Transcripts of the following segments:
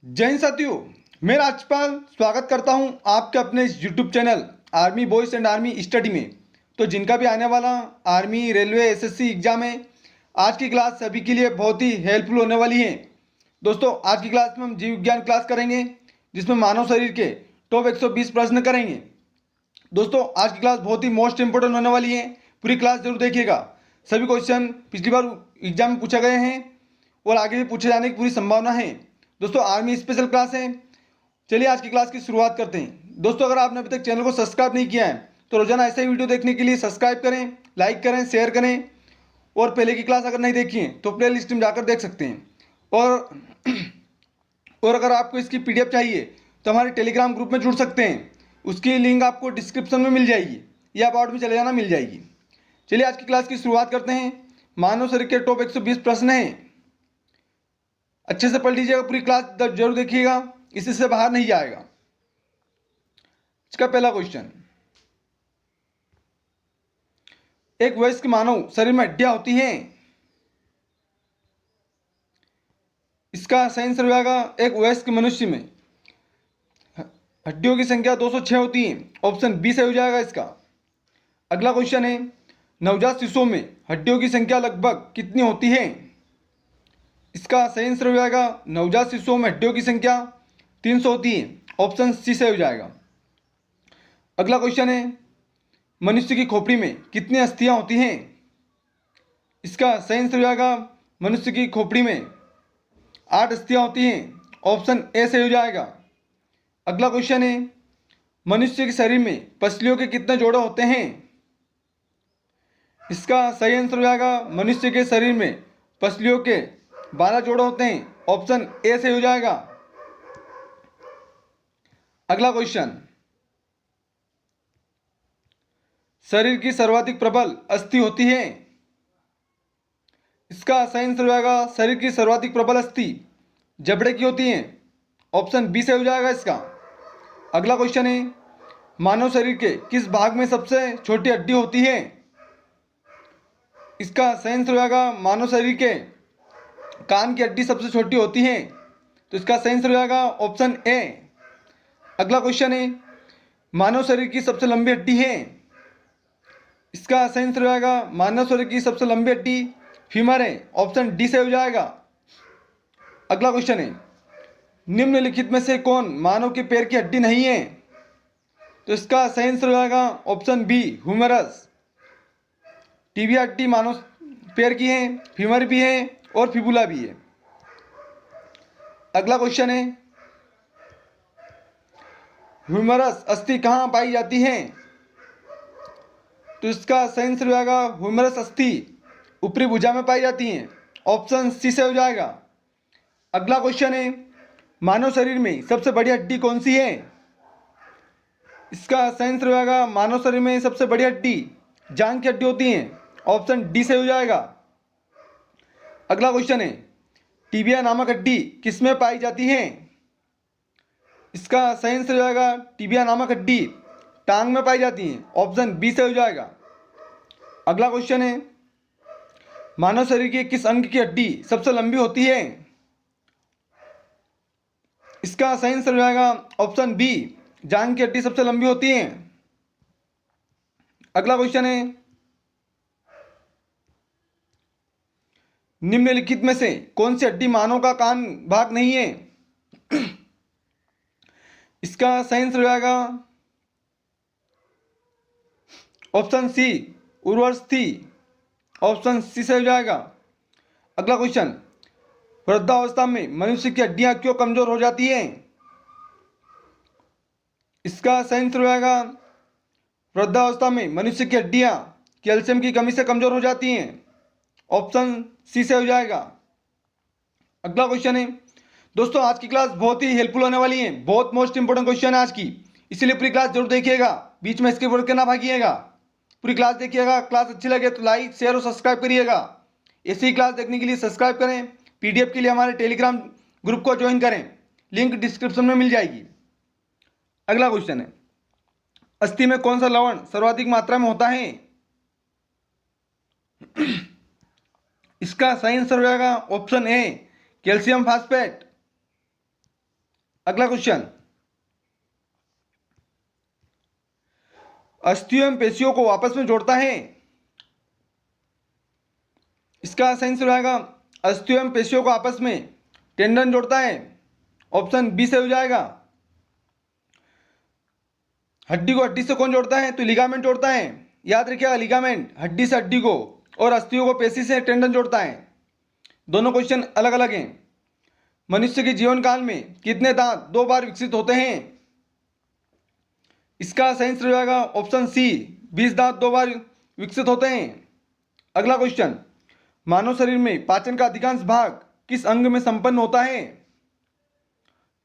जय हिंद साथियों, मैं राजपाल स्वागत करता हूं आपके अपने YouTube channel army boys and army study में। तो जिनका भी आने वाला आर्मी रेलवे एसएससी एग्जाम है, आज की क्लास सभी के लिए बहुत ही हेल्पफुल होने वाली है। दोस्तों, आज की क्लास में हम जीव विज्ञान क्लास करेंगे, जिसमें मानव शरीर के टॉप 120 प्रश्न करेंगे। दोस्तों, आज की क्लास बहुत ही मोस्ट इंपोर्टेंट होने वाली है, पूरी क्लास जरूर देखिएगा। सभी क्वेश्चन पिछली बार एग्जाम में पूछे गए हैं और आगे भी पूछे जाने की पूरी संभावना है। दोस्तों, आर्मी स्पेशल क्लास है। चलिए आज की क्लास की शुरुआत करते हैं। दोस्तों, अगर आपने अभी तक चैनल को सब्सक्राइब नहीं किया है तो रोजाना ऐसे ही वीडियो देखने के लिए सब्सक्राइब करें, लाइक करें, शेयर करें। और पहले की क्लास अगर नहीं देखी है तो प्ले लिस्ट में जाकर देख सकते हैं। और और अगर आपको इसकी पीडीएफ चाहिए तो हमारे टेलीग्राम ग्रुप में जुड़ सकते हैं। उसकी लिंक आपको डिस्क्रिप्शन में मिल जाएगी या अबाउट में चले जाना, मिल जाएगी। चलिए आज की क्लास की शुरुआत करते हैं। मानव शरीर के टॉप 120 प्रश्न हैं, अच्छे से पढ़ लीजिएगा, पूरी क्लास जरूर देखिएगा, इससे बाहर नहीं जाएगा। इसका पहला क्वेश्चन, एक वयस्क मानव शरीर में हड्डियां होती हैं, इसका सही आंसर हो जाएगा एक वयस्क मनुष्य में हड्डियों की संख्या 206 होती है। ऑप्शन बी से हो जाएगा इसका। अगला क्वेश्चन है, नवजात शिशुओं में हड्डियों की संख्या लगभग कितनी होती है, इसका सही आंसर हो जाएगा नवजात शिशुओं में हड्डियों की संख्या 300 होती है। ऑप्शन सी से हो जाएगा। अगला क्वेश्चन है, मनुष्य की खोपड़ी में कितनी अस्थियां होती हैं, इसका सही आंसर हो जाएगा मनुष्य की खोपड़ी में 8 अस्थियां होती हैं। ऑप्शन ए से हो जाएगा। अगला क्वेश्चन है, मनुष्य के शरीर में पसलियों के कितने जोड़े होते हैं, इसका सही आंसर हो जाएगा मनुष्य के शरीर में पसलियों के 12 जोड़े होते हैं। ऑप्शन ए से हो जाएगा। अगला क्वेश्चन, शरीर की सर्वाधिक प्रबल अस्थि होती है, इसका सही आंसर हो जाएगा शरीर की सर्वाधिक प्रबल अस्थि जबड़े की होती है। ऑप्शन बी से हो जाएगा इसका। अगला क्वेश्चन है, मानव शरीर के किस भाग में सबसे छोटी हड्डी होती है, इसका सही आंसर हो जाएगा मानव शरीर के कान की हड्डी सबसे छोटी होती है। तो इसका सही आंसर हो जाएगा ऑप्शन ए। अगला क्वेश्चन है, मानव शरीर की सबसे लंबी हड्डी है, इसका सही आंसर हो जाएगा मानव शरीर की सबसे लंबी हड्डी फीमर है। ऑप्शन डी से हो जाएगा। अगला क्वेश्चन है, निम्नलिखित में से कौन मानव के पैर की हड्डी नहीं है, तो इसका सही आंसर हो जाएगा ऑप्शन बी ह्यूमरस। टीबिया हड्डी मानव पैर की है, फीमर भी है और फिबुला भी है। अगला क्वेश्चन है, ह्यूमरस अस्थि कहाँ पाई जाती है, तो इसका सही आंसर हो जाएगा ह्यूमरस अस्थि ऊपरी भुजा में पाई जाती है। ऑप्शन सी से हो जाएगा। अगला क्वेश्चन है, मानव शरीर में सबसे बड़ी हड्डी कौन सी है, इसका सही आंसर हो जाएगा मानव शरीर में सबसे बड़ी हड्डी जांघ की हड्डी होती है। ऑप्शन डी से हो जाएगा। अगला क्वेश्चन है, टीबिया नामक हड्डी किसमें पाई जाती है, इसका सही आंसर हो जाएगा टीबिया नामक हड्डी टांग में पाई जाती है। ऑप्शन बी से हो जाएगा। अगला क्वेश्चन है, मानव शरीर के किस अंग की हड्डी सबसे लंबी होती है, इसका सही आंसर हो जाएगा ऑप्शन बी जांघ की हड्डी सबसे लंबी होती है। अगला क्वेश्चन है, निम्नलिखित में से कौन सी हड्डी मानव का कान भाग नहीं है, इसका सही आंसर हो जाएगा ऑप्शन सी उर्वरस्थि। ऑप्शन सी से हो जाएगा। अगला क्वेश्चन, वृद्धावस्था में मनुष्य की हड्डियां क्यों कमजोर हो जाती हैं, इसका सही आंसर हो जाएगा वृद्धावस्था में मनुष्य की हड्डियां कैल्शियम की कमी से कमजोर हो जाती हैं। ऑप्शन सी से हो जाएगा। अगला क्वेश्चन है, दोस्तों आज की क्लास बहुत ही हेल्पफुल होने वाली है, बहुत मोस्ट इंपोर्टेंट क्वेश्चन है आज की, इसीलिए पूरी क्लास जरूर देखिएगा, बीच में स्किप करके ना भागिएगा, पूरी क्लास देखिएगा। क्लास अच्छी लगे तो लाइक शेयर और सब्सक्राइब करिएगा। ऐसी ही क्लास देखने के लिए सब्सक्राइब करें, पीडीएफ के लिए हमारे टेलीग्राम ग्रुप को ज्वाइन करें, लिंक डिस्क्रिप्शन में मिल जाएगी। अगला क्वेश्चन है, अस्थि में कौन सा लवण सर्वाधिक मात्रा में होता है, इसका सही आंसर हो जाएगा ऑप्शन ए कैल्शियम फास्फेट। अगला क्वेश्चन, अस्थियों एवं पेशियों को आपस में जोड़ता है। इसका सही आंसर हो जाएगा अस्थियों एवं पेशियों को आपस में टेंडन जोड़ता है। ऑप्शन बी से हो जाएगा। हड्डी को हड्डी से कौन जोड़ता है? तो लिगामेंट जोड़ता है। याद रखिएगा, लिगामेंट हड्डी से हड्डी को और अस्थियों को पेशी से टेंडन जोड़ता है। दोनों क्वेश्चन अलग अलग हैं। मनुष्य के जीवन काल में कितने दांत 2 बार विकसित होते हैं? इसका सही आंसर हो जाएगा ऑप्शन सी, 20 दांत 2 बार विकसित होते हैं। अगला क्वेश्चन, मानव शरीर में पाचन का अधिकांश भाग किस अंग में संपन्न होता है?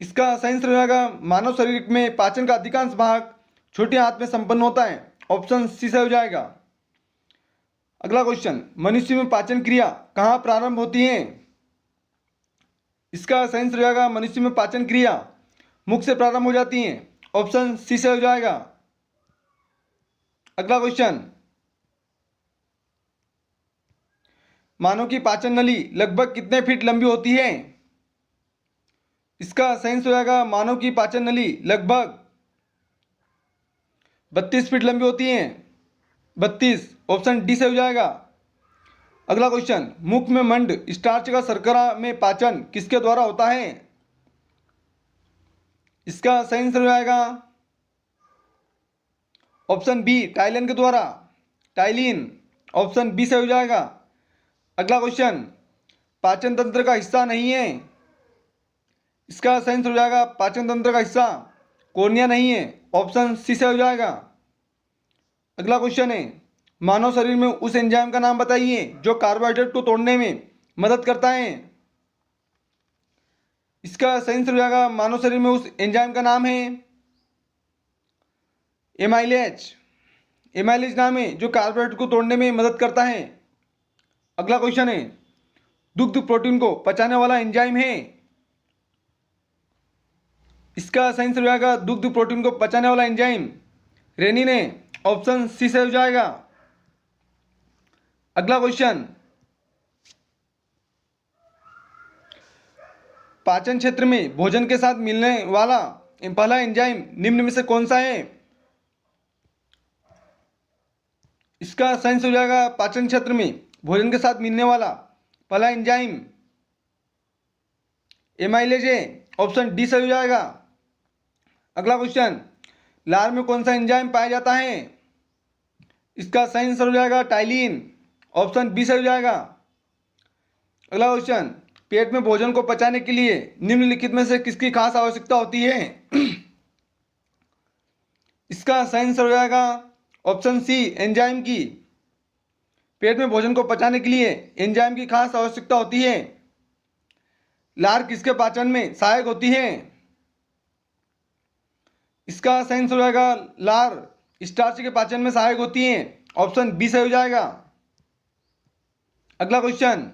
इसका सही आंसर हो जाएगा मानव शरीर में पाचन का अधिकांश भाग छोटे हाथ में संपन्न होता है। ऑप्शन सी से हो जाएगा। अगला क्वेश्चन, मनुष्य में पाचन क्रिया कहाँ प्रारंभ होती है? इसका सही आंसर हो जाएगा मनुष्य में पाचन क्रिया मुख से प्रारंभ हो जाती है। ऑप्शन सी से हो जाएगा। अगला क्वेश्चन, मानव की पाचन नली लगभग कितने फीट लंबी होती है? इसका सही आंसर हो जाएगा मानव की पाचन नली लगभग 32 फीट लंबी होती है। 32, ऑप्शन डी से हो जाएगा। अगला क्वेश्चन, मुख में मंड स्टार्च का शर्करा में पाचन किसके द्वारा होता है? इसका सही आंसर हो जाएगा ऑप्शन बी, टाइलिन के द्वारा। टाइलिन, ऑप्शन बी से हो जाएगा। अगला क्वेश्चन, पाचन तंत्र का हिस्सा नहीं है। इसका सही आंसर हो जाएगा पाचन तंत्र का हिस्सा कोर्निया नहीं है। ऑप्शन सी से हो जाएगा। अगला क्वेश्चन है, मानव शरीर में उस एंजाइम का नाम बताइए जो कार्बोहाइड्रेट को तोड़ने में मदद करता है। इसका सही आंसर हो जाएगा मानव शरीर में उस एंजाइम का नाम है एमाइलेज। एमाइलेज नाम है जो कार्बोहाइड्रेट को तोड़ने में मदद करता है। अगला क्वेश्चन है, दुग्ध प्रोटीन को पचाने वाला एंजाइम है। इसका सही आंसर हो जाएगा दुग्ध प्रोटीन को पचाने वाला एंजाइम रेनिन है। ऑप्शन सी से हो जाएगा। अगला क्वेश्चन, पाचन क्षेत्र में भोजन के साथ मिलने वाला पहला एंजाइम निम्न में से कौन सा है? इसका सही आंसर हो जाएगा पाचन क्षेत्र में भोजन के साथ मिलने वाला पहला एंजाइम एमाइलेज है। ऑप्शन डी से हो जाएगा। अगला क्वेश्चन, लार में कौन सा एंजाइम पाया जाता है? इसका सही आंसर हो जाएगा टाइलिन। ऑप्शन बी से हो जाएगा। अगला क्वेश्चन, पेट में भोजन को पचाने के लिए निम्नलिखित में से किसकी खास आवश्यकता होती है? इसका सही आंसर हो जाएगा ऑप्शन सी, एंजाइम की। पेट में भोजन को पचाने के लिए एंजाइम की खास आवश्यकता होती है। लार किसके पाचन में सहायक होती है? इसका सही आंसर हो जाएगा लार स्टार्च के पाचन में सहायक होती है। ऑप्शन बी से हो जाएगा। अगला क्वेश्चन,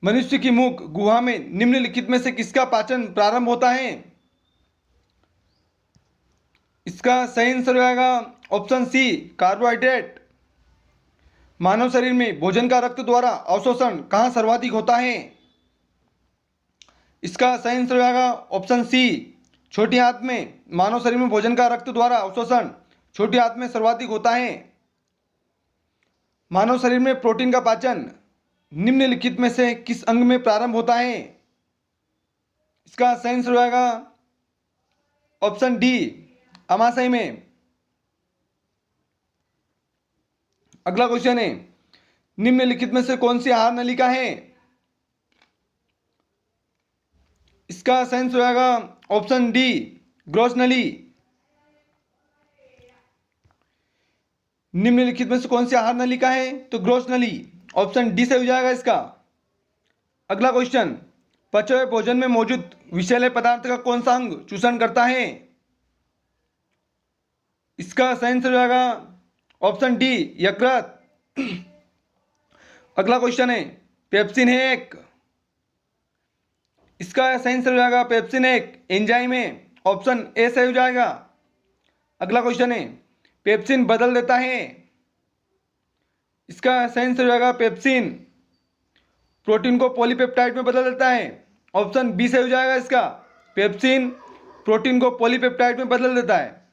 मनुष्य की मुख गुहा में निम्नलिखित में से किसका पाचन प्रारंभ होता है? इसका सही आंसर हो जाएगा ऑप्शन सी, कार्बोहाइड्रेट। मानव शरीर में भोजन का रक्त द्वारा अवशोषण कहाँ सर्वाधिक होता है? इसका सही आंसर हो जाएगा ऑप्शन सी, छोटी आंत में। मानव शरीर में भोजन का रक्त द्वारा अवशोषण छोटी आंत में सर्वाधिक होता है। मानव शरीर में प्रोटीन का पाचन निम्नलिखित में से किस अंग में प्रारंभ होता है? इसका सही आंसर हो जाएगा ऑप्शन डी, अमाशय में। अगला क्वेश्चन है, निम्नलिखित में से कौन सी आहार नलिका है? इसका सही आंसर हो जाएगा ऑप्शन डी, ग्रोस नली। निम्नलिखित में से कौन सी आहार नलिका है? तो ग्रोस नली। ऑप्शन डी से हो जाएगा इसका। अगला क्वेश्चन, पचे हुए भोजन में मौजूद विषैले पदार्थ का कौन सा अंग चूषण करता है? इसका सही आंसर हो जाएगा ऑप्शन डी, यकृत। अगला क्वेश्चन है, पेप्सिन है एक। इसका सही आंसर हो जाएगा पेप्सिन एक एंजाइम है। ऑप्शन ए से हो जाएगा। अगला क्वेश्चन है, पेप्सिन बदल देता है। इसका सही आंसर हो जाएगा पेप्सिन। प्रोटीन को पॉलीपेप्टाइड में बदल देता है? ऑप्शन बी सही हो जाएगा इसका, पेप्सिन प्रोटीन को पॉलीपेप्टाइड में बदल देता है।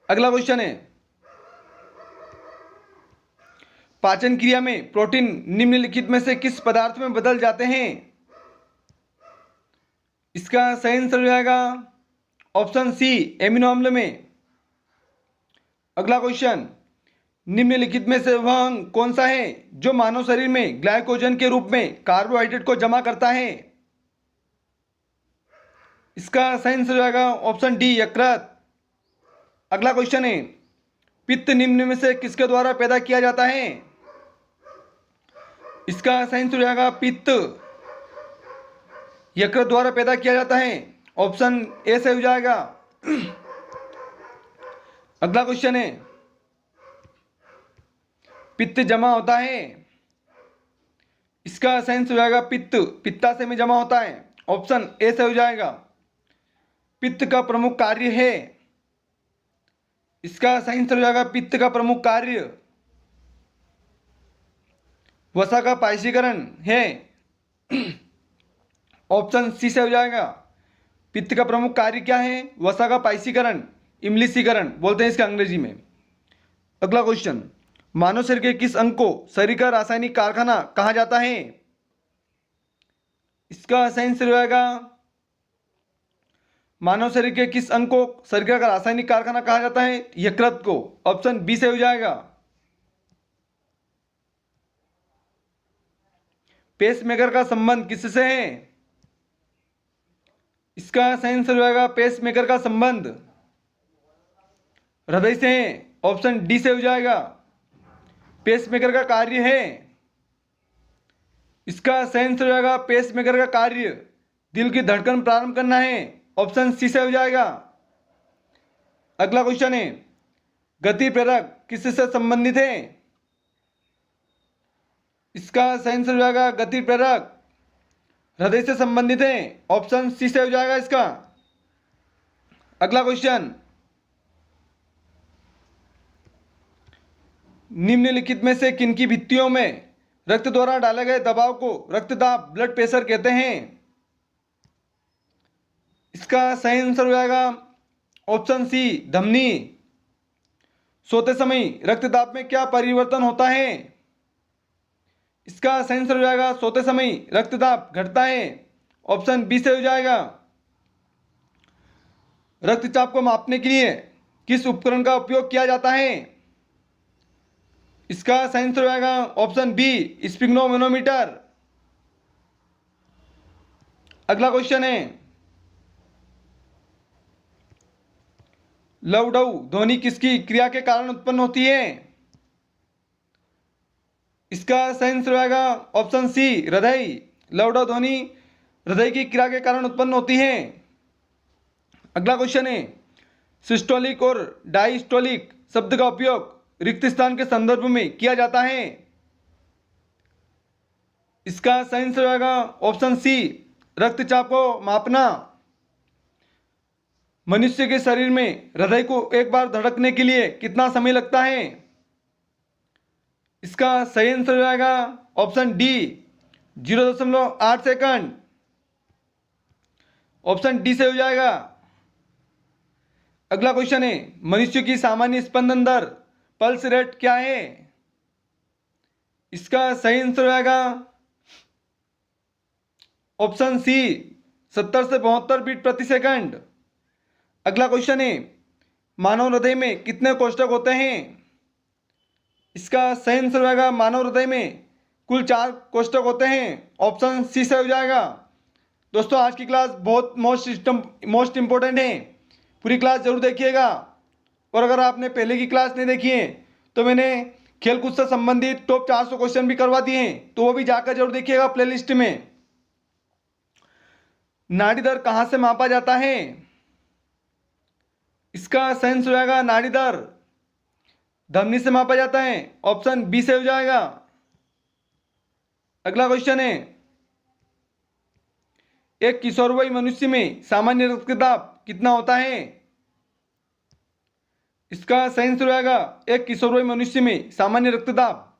अगला क्वेश्चन है, पाचन क्रिया में प्रोटीन निम्नलिखित में से किस पदार्थ में बदल जाते हैं? इसका सही आंसर हो जाएगा ऑप्शन सी, एमिनो अम्ल में। अगला क्वेश्चन, निम्नलिखित में से वह अंग कौन सा है जो मानव शरीर में ग्लाइकोजन के रूप में कार्बोहाइड्रेट को जमा करता है? इसका सही आंसर हो जाएगा ऑप्शन डी, यकृत। अगला क्वेश्चन है, पित्त निम्न में से किसके द्वारा पैदा किया जाता है? इसका सही आंसर हो जाएगा पित्त यकृत द्वारा पैदा किया जाता है। ऑप्शन ए से हो जाएगा। अगला क्वेश्चन है, पित्त जमा होता है? इसका सही आंसर हो जाएगा पित्त पित्ताशय में जमा होता है। ऑप्शन ए से हो जाएगा। पित्त का प्रमुख कार्य है? इसका सही आंसर हो जाएगा पित्त का प्रमुख कार्य वसा का पायसीकरण है। ऑप्शन सी से हो जाएगा। पित्त का प्रमुख कार्य क्या है? वसा का पायसीकरण, इमलिसीकरण बोलते हैं इसका अंग्रेजी में। अगला क्वेश्चन, मानव शरीर के किस अंग को शरीर का रासायनिक कारखाना कहा जाता है? इसका सही आंसर हो जाएगा, मानव शरीर के किस अंग को शरीर का रासायनिक कारखाना कहा जाता है? यकृत को। ऑप्शन बी से हो जाएगा। पेसमेकर का संबंध किससे है? इसका सही आंसर हो जाएगा पेसमेकर का संबंध हृदय से है। ऑप्शन डी से हो जाएगा। पेसमेकर का कार्य है? इसका सही आंसर हो जाएगा पेसमेकर का कार्य दिल की धड़कन प्रारंभ करना है। ऑप्शन सी से हो जाएगा। अगला क्वेश्चन है, गति प्रेरक किससे संबंधित है? इसका सही आंसर हो जाएगा गति प्रेरक हृदय से संबंधित है। ऑप्शन सी से हो जाएगा इसका। अगला क्वेश्चन, निम्नलिखित में से किनकी भित्तियों में रक्त द्वारा डाले गए दबाव को रक्तदाब ब्लड प्रेशर कहते हैं? इसका सही आंसर हो जाएगा ऑप्शन सी, धमनी। सोते समय रक्तदाब में क्या परिवर्तन होता है? इसका सही आंसर हो जाएगा सोते समय रक्तदाब घटता है। ऑप्शन बी से हो जाएगा। रक्तचाप को मापने के लिए किस उपकरण का उपयोग किया जाता है? इसका सही आंसर हो जाएगा ऑप्शन बी, स्फिग्नोमेनोमीटर। अगला क्वेश्चन है, लवडव ध्वनि किसकी क्रिया के कारण उत्पन्न होती है? इसका सही आंसर हो जाएगा ऑप्शन सी, हृदय। लवडव ध्वनि हृदय की क्रिया के कारण उत्पन्न होती है। अगला क्वेश्चन है, सिस्टोलिक और डायस्टोलिक शब्द का उपयोग रिक्त स्थान के संदर्भ में किया जाता है? इसका सही आंसर हो जाएगा ऑप्शन सी, रक्तचाप को मापना। मनुष्य के शरीर में हृदय को एक बार धड़कने के लिए कितना समय लगता है? इसका सही आंसर हो जाएगा option D, 0.8 second. Option D से हो जाएगा। अगला क्वेश्चन है, मनुष्य की सामान्य स्पंदन दर पल्स रेट क्या है? इसका सही आंसर हो जाएगा ऑप्शन सी, 70 से 72 बीट प्रति सेकंड। अगला क्वेश्चन है, मानव हृदय में कितने कोष्ठक होते हैं? इसका सही आंसर हो जाएगा मानव हृदय में कुल 4 कोष्ठक होते हैं। ऑप्शन सी से हो जाएगा। दोस्तों आज की क्लास बहुत मोस्ट इंपॉर्टेंट है, पूरी क्लास जरूर देखिएगा। और अगर आपने पहले की क्लास नहीं देखी है तो मैंने खेलकूद से संबंधित टॉप 400 क्वेश्चन भी करवा दिए हैं, तो वो भी जाकर जरूर देखिएगा प्लेलिस्ट में। नाड़ी दर कहाँ से मापा जाता है? इसका सही आंसर हो जाएगा नाड़ी दर धमनी से मापा जाता है। ऑप्शन बी से हो जाएगा। अगला क्वेश्चन है, एक किशोरवयी मनुष्य में सामान्य रक्तदाब कितना होता है? इसका सही आंसर हो जाएगा एक किशोरवयी मनुष्य में सामान्य रक्तदाब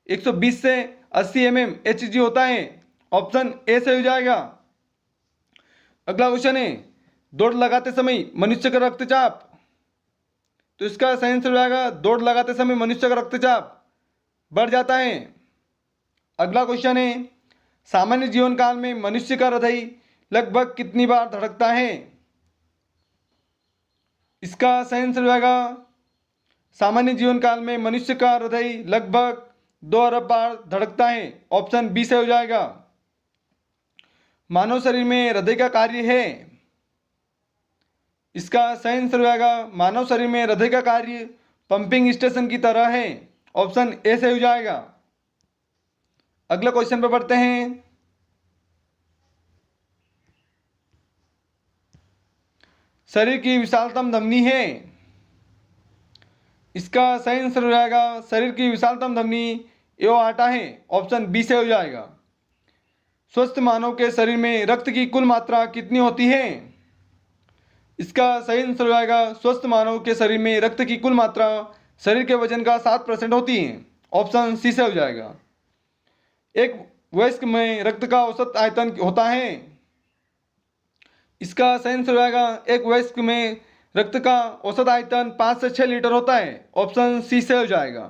120 से 80 mm Hg होता है। ऑप्शन ए सही हो जाएगा। अगला क्वेश्चन है, दौड़ लगाते समय मनुष्य का रक्तचाप, तो इसका सही आंसर हो जाएगा दौड़ लगाते समय मनुष्य का रक्तचाप बढ़ जाता है। अगला क्वेश्चन है, सामान्य जीवन काल में मनुष्य का हृदय लगभग कितनी बार धड़कता है? इसका सही आंसर हो जाएगा, सामान्य जीवन काल में मनुष्य का हृदय लगभग 2 अरब बार धड़कता है। ऑप्शन बी से हो जाएगा। मानव शरीर में हृदय का कार्य है, इसका सही आंसर हो जाएगा मानव शरीर में हृदय का कार्य पंपिंग स्टेशन की तरह है। ऑप्शन ए से हो जाएगा। अगला क्वेश्चन पे बढ़ते हैं। शरीर की विशालतम धमनी है, इसका सही आंसर हो जाएगा शरीर की विशालतम धमनी एओर्टा है। ऑप्शन बी से हो जाएगा। स्वस्थ मानव के शरीर में रक्त की कुल मात्रा कितनी होती है? इसका सही आंसर हो जाएगा स्वस्थ मानव के शरीर में रक्त की कुल मात्रा शरीर के वजन का 7% होती है। ऑप्शन सी से हो जाएगा। एक वयस्क में रक्त का औसत आयतन होता है, इसका सही आंसर हो जाएगा एक वयस्क में रक्त का औसत आयतन 5 से 6 लीटर होता है। ऑप्शन सी से हो जाएगा।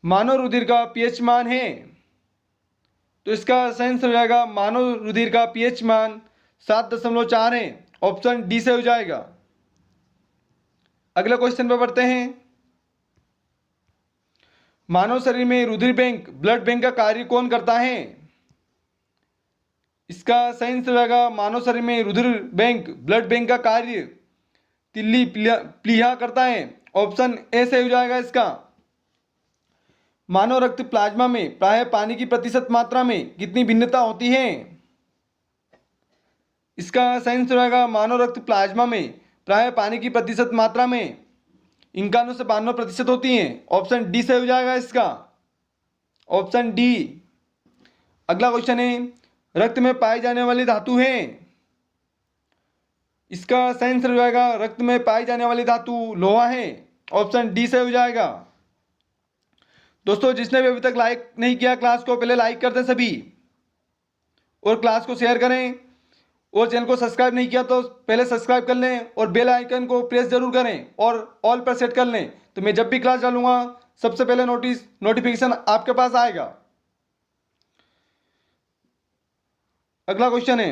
मानव रुधिर का पीएच मान है, तो इसका सही आंसर हो जाएगा मानव रुधिर का पीएच मान 7.4 है। ऑप्शन डी से हो जाएगा। अगला क्वेश्चन पर बढ़ते हैं। मानव शरीर में रुधिर बैंक ब्लड बैंक का कार्य कौन करता है? इसका सही आंसर हो जाएगा मानव शरीर में रुधिर बैंक ब्लड बैंक का कार्य तिल्ली प्लीहा करता है। ऑप्शन ए से हो जाएगा इसका। मानव रक्त प्लाज्मा में प्राय पानी की प्रतिशत मात्रा में कितनी भिन्नता होती है? इसका सही आंसर हो जाएगा मानव रक्त प्लाज्मा में प्राय पानी की प्रतिशत मात्रा में 91 से 92% होती है। ऑप्शन डी से हो जाएगा इसका। Option D. अगला क्वेश्चन है, रक्त में पाई जाने वाली धातु है, इसका सही आंसर हो जाएगा रक्त में पाई जाने वाली धातु लोहा है। ऑप्शन डी से हो जाएगा। दोस्तों, जिसने भी अभी तक लाइक नहीं किया क्लास को, पहले लाइक कर दें सभी, और क्लास को शेयर करें, और चैनल को सब्सक्राइब नहीं किया तो पहले सब्सक्राइब कर लें और बेल आइकन को प्रेस जरूर करें और ऑल पर सेट कर लें, तो मैं जब भी क्लास डालूंगा सबसे पहले नोटिफिकेशन आपके पास आएगा। अगला क्वेश्चन है,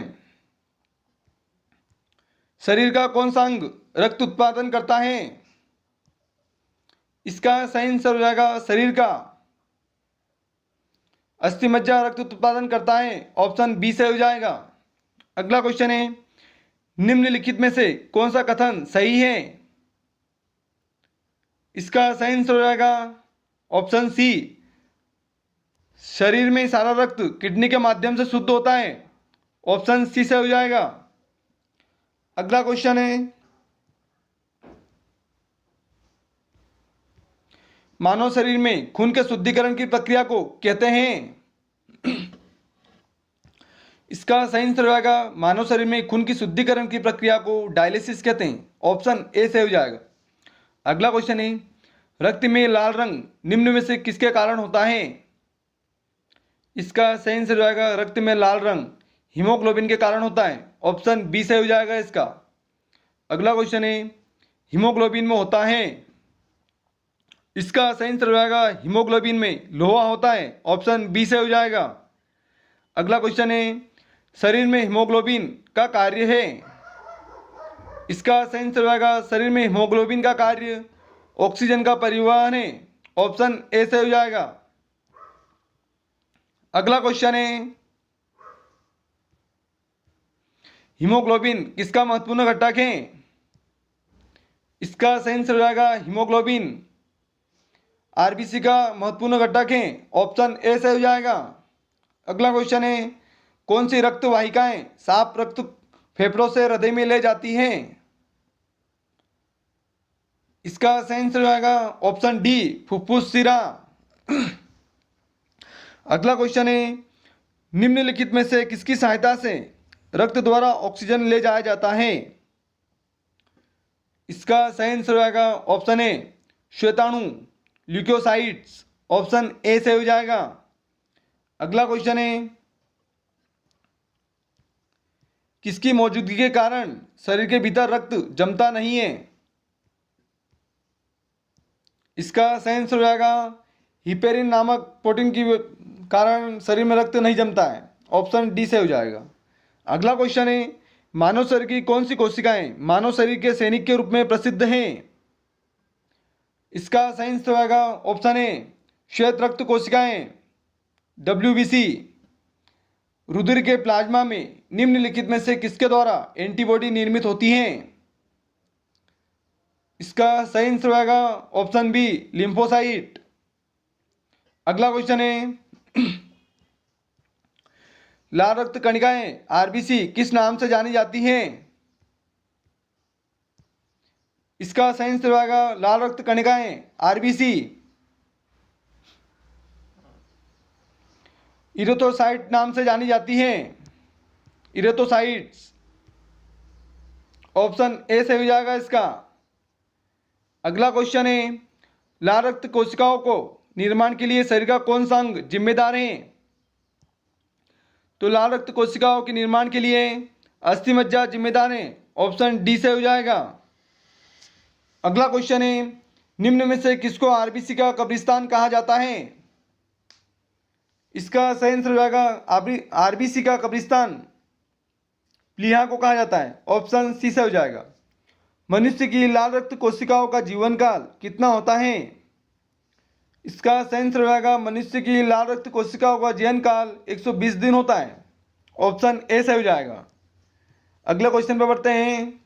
शरीर का कौन सा अंग रक्त उत्पादन करता है? इसका सही आंसर हो जाएगा शरीर का अस्थि मज्जा रक्त उत्पादन करता है। ऑप्शन बी से हो जाएगा। अगला क्वेश्चन है, निम्नलिखित में से कौन सा कथन सही है? इसका सही आंसर हो जाएगा ऑप्शन सी, शरीर में सारा रक्त किडनी के माध्यम से शुद्ध होता है। ऑप्शन सी से हो जाएगा। अगला क्वेश्चन है, मानव शरीर में खून के शुद्धिकरण की प्रक्रिया को कहते हैं? इसका सही आंसर हो जाएगा मानव शरीर में खून की शुद्धिकरण की प्रक्रिया को डायलिसिस कहते हैं। ऑप्शन ए से हो जाएगा। अगला क्वेश्चन है, रक्त में लाल रंग निम्न में से किसके कारण होता है? इसका सही आंसर हो जाएगा रक्त में लाल रंग हीमोग्लोबिन के कारण होता है। ऑप्शन बी से हो जाएगा इसका। अगला क्वेश्चन है, हीमोग्लोबिन में होता है, इसका सही आंसर हो जाएगा हीमोग्लोबिन में लोहा होता है। ऑप्शन बी से हो जाएगा। अगला क्वेश्चन है, शरीर में हीमोग्लोबिन का कार्य है, इसका सही आंसर हो जाएगा शरीर में हीमोग्लोबिन का कार्य ऑक्सीजन का परिवहन है। ऑप्शन ए से हो जाएगा। अगला क्वेश्चन है, हीमोग्लोबिन किसका महत्वपूर्ण घटक है? इसका सही आंसर हो जाएगा हीमोग्लोबिन आरबीसी का महत्वपूर्ण घटक है। ऑप्शन ए से हो जाएगा। अगला क्वेश्चन है, कौन सी रक्त वाहिकाएं साफ रक्त फेफड़ों से हृदय में ले जाती हैं? इसका सही आंसर हो जाएगा ऑप्शन डी, फुफ्फुस शिरा। अगला क्वेश्चन है, निम्नलिखित में से किसकी सहायता से रक्त द्वारा ऑक्सीजन ले जाया जाता है? इसका सही आंसर हो जाएगा ऑप्शन ए, श्वेताणु ल्यूकोसाइट्स। ऑप्शन ए से हो जाएगा। अगला क्वेश्चन है, किसकी मौजूदगी के कारण शरीर के भीतर रक्त जमता नहीं है? इसका सही आंसर हो जाएगा हिपेरिन नामक प्रोटीन की कारण शरीर में रक्त नहीं जमता है। ऑप्शन डी से हो जाएगा। अगला क्वेश्चन है, मानव शरीर की कौन सी कोशिकाएं मानव शरीर के सैनिक के रूप में प्रसिद्ध हैं? इसका सही आंसर हो जाएगा ऑप्शन ए श्वेत रक्त कोशिकाएं WBC। रुधिर के प्लाज्मा में निम्नलिखित में से किसके द्वारा एंटीबॉडी निर्मित होती हैं? इसका सही आंसर होगा ऑप्शन बी लिम्फोसाइट। अगला क्वेश्चन है, लाल रक्त कणिकाएं RBC किस नाम से जानी जाती हैं? इसका सही आंसर होगा लाल रक्त कणिकाएं RBC इरेथ्रोसाइट नाम से जानी जाती हैं। इरेथ्रोसाइट्स ऑप्शन ए से हो जाएगा इसका। अगला क्वेश्चन है, लाल रक्त कोशिकाओं को निर्माण के लिए शरीर का कौन सा अंग जिम्मेदार है? तो लाल रक्त कोशिकाओं के निर्माण के लिए अस्थि मज्जा जिम्मेदार है। ऑप्शन डी से हो जाएगा। अगला क्वेश्चन है, निम्न में से किसको RBC का कब्रिस्तान कहा जाता है? इसका सही आंसर हो जाएगा RBC का कब्रिस्तान प्लीहा को कहा जाता है। ऑप्शन सी से हो जाएगा। मनुष्य की लाल रक्त कोशिकाओं का जीवन काल कितना होता है? इसका सही आंसर हो जाएगा मनुष्य की लाल रक्त कोशिकाओं का जीवन काल 120 दिन होता है। ऑप्शन ए से हो जाएगा। अगले क्वेश्चन पर बढ़ते हैं,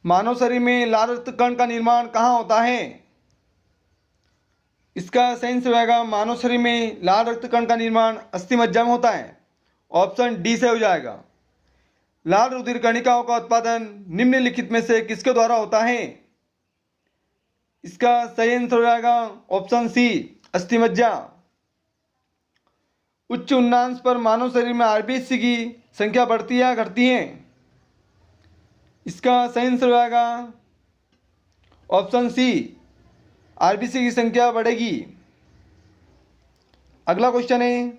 मानव शरीर में लाल रक्त कण का निर्माण कहाँ होता है? इसका सही आंसर होगा मानव शरीर में लाल रक्त कण का निर्माण अस्थि मज्जा में होता है। ऑप्शन डी से हो जाएगा। लाल रुधिर कणिकाओं का उत्पादन निम्नलिखित में से किसके द्वारा होता है? इसका सही आंसर हो जाएगा ऑप्शन सी अस्थि मज्जा। उच्च उन्नांश पर मानव शरीर में RBC की संख्या बढ़ती है या घटती है? इसका सही आंसर हो जाएगा ऑप्शन सी RBC की संख्या बढ़ेगी। अगला क्वेश्चन है,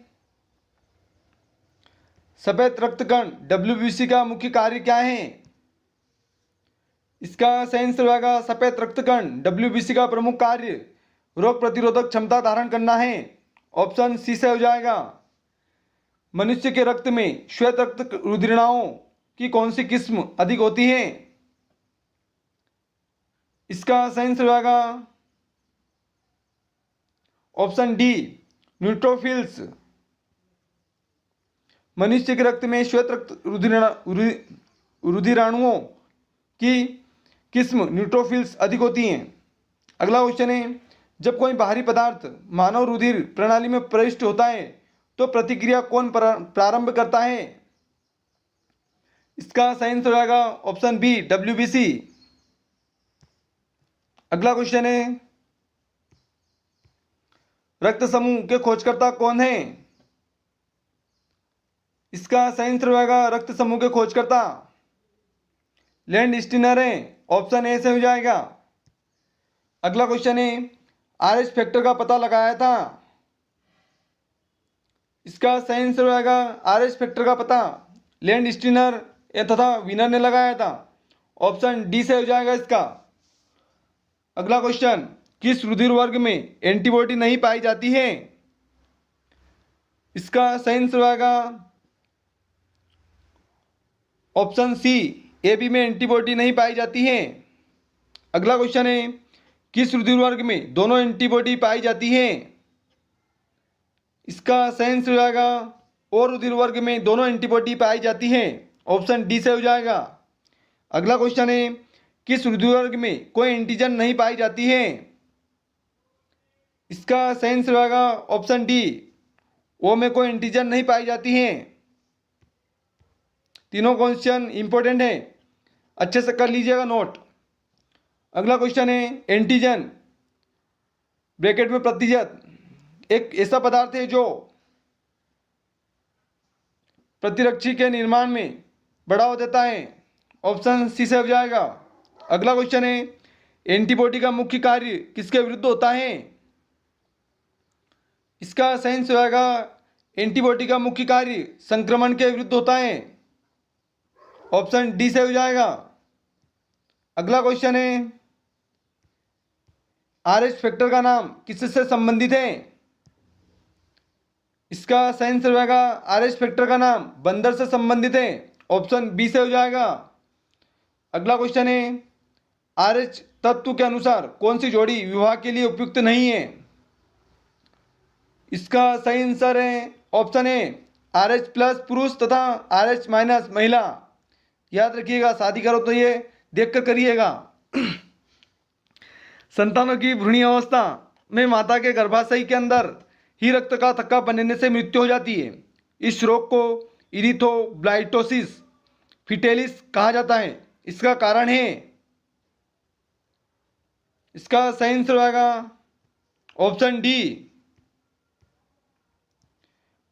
सफेद रक्त कण WBC का मुख्य कार्य क्या है? इसका सही आंसर होगा सफेद रक्त कण WBC का प्रमुख कार्य रोग प्रतिरोधक क्षमता धारण करना है। ऑप्शन सी से हो जाएगा। मनुष्य के रक्त में श्वेत रक्त रुधिरणाओं की कौन सी किस्म अधिक होती है? इसका सही आंसर होगा ऑप्शन डी न्यूट्रोफिल्स। मनुष्य के रक्त में श्वेत रक्त रुधिराणुओं की किस्म न्यूट्रोफिल्स अधिक होती हैं। अगला क्वेश्चन है, जब कोई बाहरी पदार्थ मानव रुधिर प्रणाली में प्रविष्ट होता है तो प्रतिक्रिया कौन प्रारंभ करता है? इसका सही आंसर होगा ऑप्शन बी WBC। अगला क्वेश्चन है, रक्त समूह के खोजकर्ता कौन है? इसका सही आंसर होगा रक्त समूह के खोजकर्ता लैंड स्टीनर है। ऑप्शन ए से हो जाएगा। अगला क्वेश्चन है, RH फैक्टर का पता लगाया था। इसका सही आंसर होगा RH फैक्टर का पता लैंड स्टीनर तथा विनर ने लगाया था। ऑप्शन डी से हो जाएगा इसका। अगला क्वेश्चन, किस रुधिर वर्ग में एंटीबॉडी नहीं पाई जाती है? इसका सही आंसर होगा ऑप्शन सी AB में एंटीबॉडी नहीं पाई जाती है। अगला क्वेश्चन है, किस रुधिर वर्ग में दोनों एंटीबॉडी पाई जाती है? इसका सही आंसर होगा O रुधिर वर्ग में दोनों एंटीबॉडी पाई जाती है। ऑप्शन डी से हो जाएगा। अगला क्वेश्चन है, किस रुधिर वर्ग में कोई एंटीजन नहीं पाई जाती है? इसका सही आंसर होगा ऑप्शन डी O में कोई एंटीजन नहीं पाई जाती है। तीनों क्वेश्चन इंपॉर्टेंट है, अच्छे से कर लीजिएगा नोट। अगला क्वेश्चन है, एंटीजन ब्रैकेट में प्रतिशत एक ऐसा पदार्थ है जो प्रतिरक्षी के निर्माण में बढ़ावा देता है। ऑप्शन सी से हो जाएगा। अगला क्वेश्चन है, एंटीबॉडी का मुख्य कार्य किसके विरुद्ध होता है? इसका सही आंसर होगा एंटीबॉडी का मुख्य कार्य संक्रमण के विरुद्ध होता है। ऑप्शन डी से हो जाएगा। अगला क्वेश्चन है RH फैक्टर का नाम किससे संबंधित है? इसका सही आंसर होगा RH फैक्टर का नाम बंदर से संबंधित है। ऑप्शन बी से हो जाएगा। अगला क्वेश्चन है RH तत्व के अनुसार कौन सी जोड़ी विवाह के लिए उपयुक्त नहीं है? इसका सही आंसर है ऑप्शन ए RH प्लस पुरुष तथा RH माइनस महिला। याद रखिएगा, शादी करो तो ये देखकर करिएगा। संतानों की भ्रूण अवस्था में माता के गर्भाशय के अंदर ही रक्त का थक्का बनने से मृत्यु हो जाती है। इस रोग को इरिथ्रोब्लाइटोसिस फिटेलिस कहा जाता है। इसका कारण है, इसका सही आंसर होगा ऑप्शन डी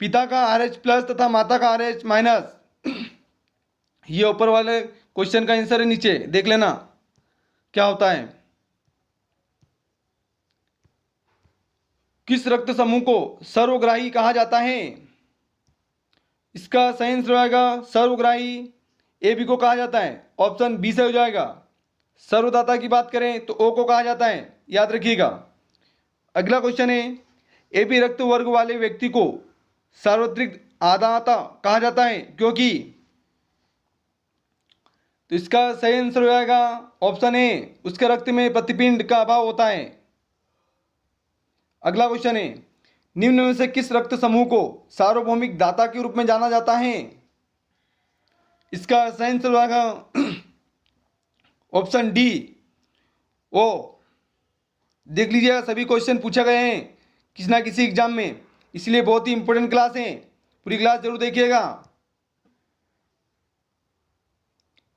पिता का RH प्लस तथा माता का RH माइनस। ये ऊपर वाले क्वेश्चन का आंसर है, नीचे देख लेना क्या होता है। किस रक्त समूह को सर्वग्राही कहा जाता है? इसका सही आंसर होगा सर्वग्राही AB को कहा जाता है। ऑप्शन बी से हो जाएगा। सर्वदाता की बात करें तो O को कहा जाता है, याद रखिएगा। अगला क्वेश्चन है AB रक्त वर्ग वाले व्यक्ति को सार्वत्रिक आदाता कहा जाता है क्योंकि? तो इसका सही आंसर हो जाएगा ऑप्शन ए उसके रक्त में प्रतिपिंड का अभाव होता है। अगला क्वेश्चन है निम्न में से किस रक्त समूह को सार्वभौमिक दाता के रूप में जाना जाता है? इसका सही आंसर होगा ऑप्शन डी ओ। देख लीजिएगा, सभी क्वेश्चन पूछे गए हैं किसी ना किसी एग्जाम में, इसलिए बहुत ही इंपॉर्टेंट क्लास है, पूरी क्लास जरूर देखिएगा।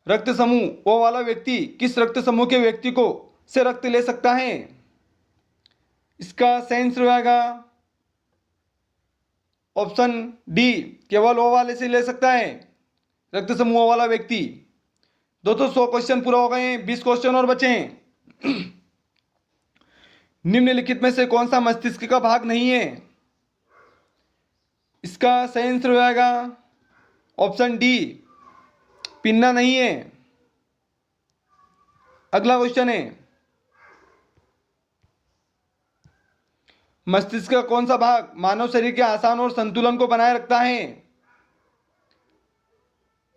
रक्त समूह ओ वाला व्यक्ति किस रक्त समूह के व्यक्ति को से रक्त ले सकता है? इसका सही आंसर होगा ऑप्शन डी केवल ओ वाले से ले सकता है रक्त समूह वाला व्यक्ति। 200 क्वेश्चन पूरा हो गए हैं, 20 क्वेश्चन और बचे हैं। निम्नलिखित में से कौन सा मस्तिष्क का भाग नहीं है? इसका सही आंसर हो जाएगा ऑप्शन डी पिन्ना नहीं है। अगला क्वेश्चन है मस्तिष्क का कौन सा भाग मानव शरीर के आसान और संतुलन को बनाए रखता है?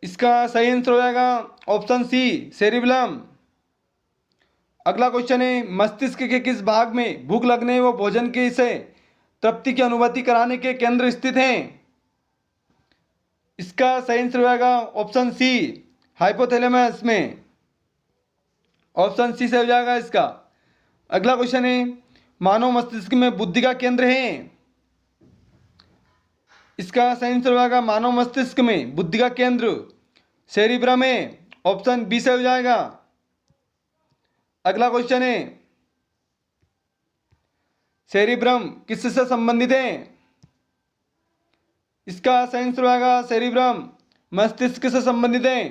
इसका सही आंसर हो जाएगा ऑप्शन सी सेरिबेलम। अगला क्वेश्चन है मस्तिष्क के किस भाग में भूख लगने व भोजन के से तृप्ति की अनुभूति कराने के केंद्र स्थित हैं? इसका सही आंसर हो जाएगा ऑप्शन सी हाइपोथैलेमस में। ऑप्शन सी से हो जाएगा इसका। अगला क्वेश्चन है मानव मस्तिष्क में बुद्धि का केंद्र है? इसका सही आंसर होगा मानव मस्तिष्क में बुद्धि का केंद्र सेरिब्रम है। ऑप्शन बी से हो जाएगा। अगला क्वेश्चन है सेरिब्रम किससे संबंधित है? इसका सही आंसर होगा सेरिब्रम मस्तिष्क से संबंधित है।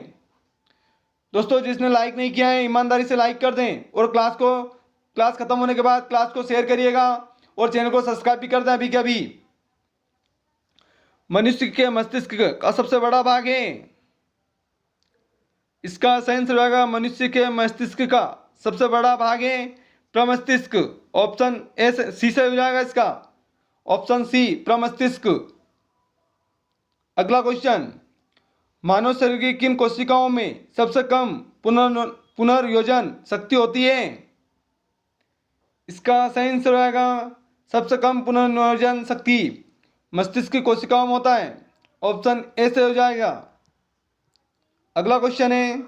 दोस्तों जिसने लाइक नहीं किया है ईमानदारी से लाइक कर दें और क्लास खत्म होने के बाद क्लास को शेयर करिएगा और चैनल को सब्सक्राइब भी कर दें अभी के अभी। मनुष्य के मस्तिष्क का सबसे बड़ा भाग है? इसका सही आंसर होगा मनुष्य के मस्तिष्क का सबसे बड़ा भाग है प्रमस्तिष्क। ऑप्शन ए सी से हो जाएगा इसका। ऑप्शन सी प्रमस्तिष्क। अगला क्वेश्चन मानव शरीर की किन कोशिकाओं में सबसे कम पुनर्योजन शक्ति होती है? इसका सही आंसर होगा सबसे कम पुनर्योजन शक्ति मस्तिष्क की कोशिकाओं में होता है। ऑप्शन ए से हो जाएगा। अगला क्वेश्चन है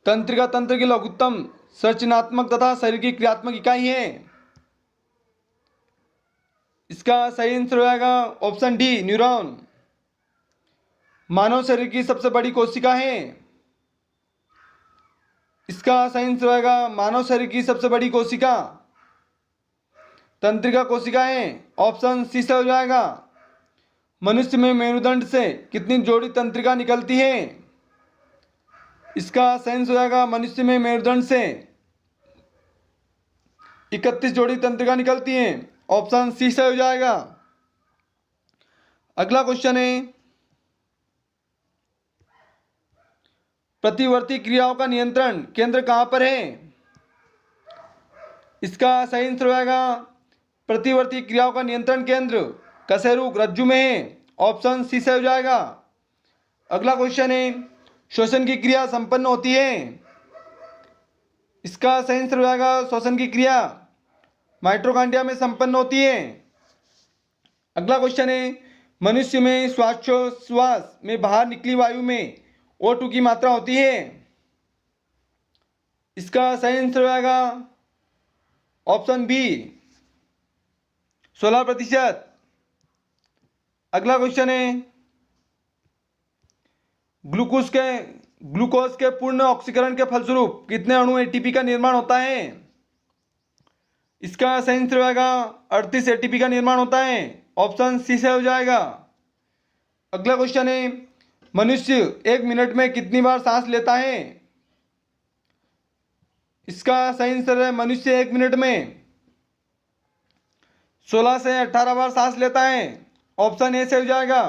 तंत्रिका तंत्र की लघुत्तम संरचनात्मक तथा शरीर की क्रियात्मक इकाई है? इसका सही आंसर होगा ऑप्शन डी न्यूरॉन। मानव शरीर की सबसे बड़ी कोशिका है? इसका सही आंसर होगा मानव शरीर की सबसे बड़ी कोशिका तंत्रिका कोशिका है। ऑप्शन सी से हो जाएगा। मनुष्य में मेरुदंड से कितनी जोड़ी तंत्रिका निकलती है? इसका सही आंसर हो जाएगा मनुष्य में मेरुदंड से 31 जोड़ी तंत्रिका निकलती हैं। ऑप्शन सी से हो जाएगा। अगला क्वेश्चन है, प्रतिवर्ती क्रियाओं का नियंत्रण केंद्र कहाँ पर है? इसका सही आंसर हो जाएगा, प्रतिवर्ती क्रियाओं का नियंत्रण केंद्र कशेरुक रज्जु में है। ऑप्शन सी से हो जाएगा। अगला क्वेश्चन है, श्वसन की क्रिया संपन्न होती है। इसका सही आंसर हो जाएगा, श्वसन की क्रिया माइटोकॉन्ड्रिया में संपन्न होती है। अगला क्वेश्चन है, मनुष्य में श्वासोच्छ्वास में बाहर निकली वायु में O2 की मात्रा होती है। इसका सही आंसर हो जाएगा ऑप्शन बी 16%। अगला क्वेश्चन है, ग्लूकोज के पूर्ण ऑक्सीकरण के फलस्वरूप कितने अणु एटीपी का निर्माण होता है? इसका सही आंसर हो जाएगा 38 एटीपी का निर्माण होता है। ऑप्शन सी से हो जाएगा। अगला क्वेश्चन है, मनुष्य 1 मिनट में कितनी बार सांस लेता है? इसका सही आंसर है, मनुष्य 1 मिनट में 16 से 18 बार सांस लेता है। ऑप्शन ए से हो जाएगा।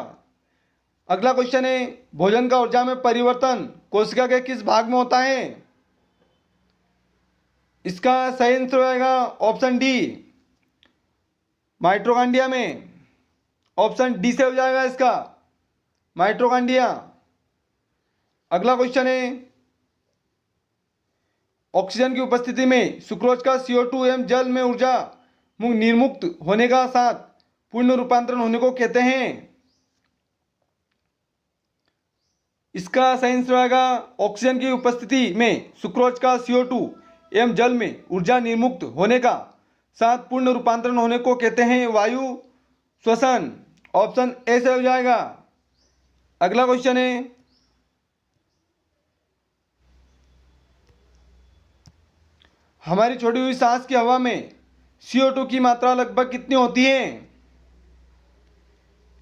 अगला क्वेश्चन है, भोजन का ऊर्जा में परिवर्तन कोशिका के किस भाग में होता है? इसका सही आंसर हो जाएगा ऑप्शन डी माइटोकॉन्ड्रिया में। ऑप्शन डी से हो जाएगा इसका माइटोकॉन्ड्रिया। अगला क्वेश्चन है, ऑक्सीजन की उपस्थिति में सुक्रोज का CO2 एवं जल में ऊर्जा निर्मुक्त होने का साथ पूर्ण रूपांतरण होने को कहते हैं। इसका सही आंसर आएगा, ऑक्सीजन की उपस्थिति में सुक्रोज का CO2 एवं जल में ऊर्जा निर्मुक्त होने का साथ पूर्ण रूपांतरण होने को कहते हैं वायु श्वसन। ऑप्शन ए से हो जाएगा। अगला क्वेश्चन है, हमारी छोड़ी हुई सांस की हवा में CO2 की मात्रा लगभग कितनी होती है?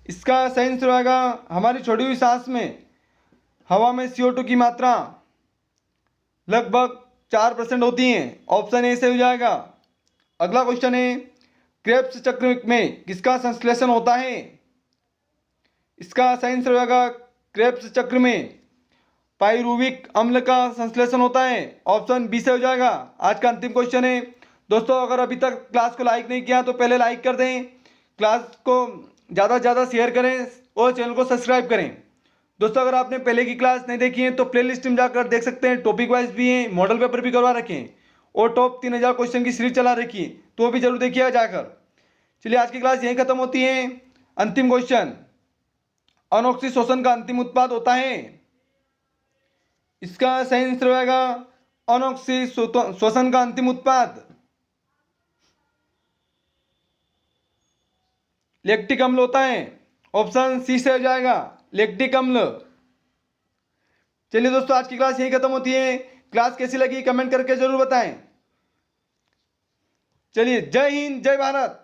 इसका सही आंसर आएगा, हमारी छोड़ी हुई सांस में हवा में CO2 की मात्रा लगभग 4% होती है। ऑप्शन ए से हो जाएगा। अगला क्वेश्चन है, क्रेब्स चक्र में किसका संश्लेषण होता है? इसका सही आंसर हो जाएगा, क्रेब्स चक्र में पाइरुविक अम्ल का संश्लेषण होता है। ऑप्शन बी से हो जाएगा। आज का अंतिम क्वेश्चन है। दोस्तों, अगर अभी तक क्लास को लाइक नहीं किया तो पहले लाइक कर दें, क्लास को ज़्यादा से ज़्यादा शेयर करें और चैनल को सब्सक्राइब करें। दोस्तों, अगर आपने पहले की क्लास नहीं देखी है तो प्लेलिस्ट में जाकर देख सकते हैं। टॉपिक वाइज भी हैं, मॉडल पेपर भी करवा रखे हैं और टॉप 3000 क्वेश्चन की सीरीज चला रखी है, तो वो भी जरूर देखिएगा जाकर। चलिए, आज की क्लास यहीं खत्म होती है। अंतिम क्वेश्चन, अनोक्सी शोषण का अंतिम उत्पाद होता है। इसका सही आंसर होगा अनोक्सी शोषण का अंतिम उत्पाद लैक्टिक अम्ल होता है। ऑप्शन सी से हो जाएगा, लैक्टिक अम्ल। चलिए दोस्तों, आज की क्लास यहीं खत्म होती है। क्लास कैसी लगी कमेंट करके जरूर बताएं। चलिए, जय हिंद, जय भारत।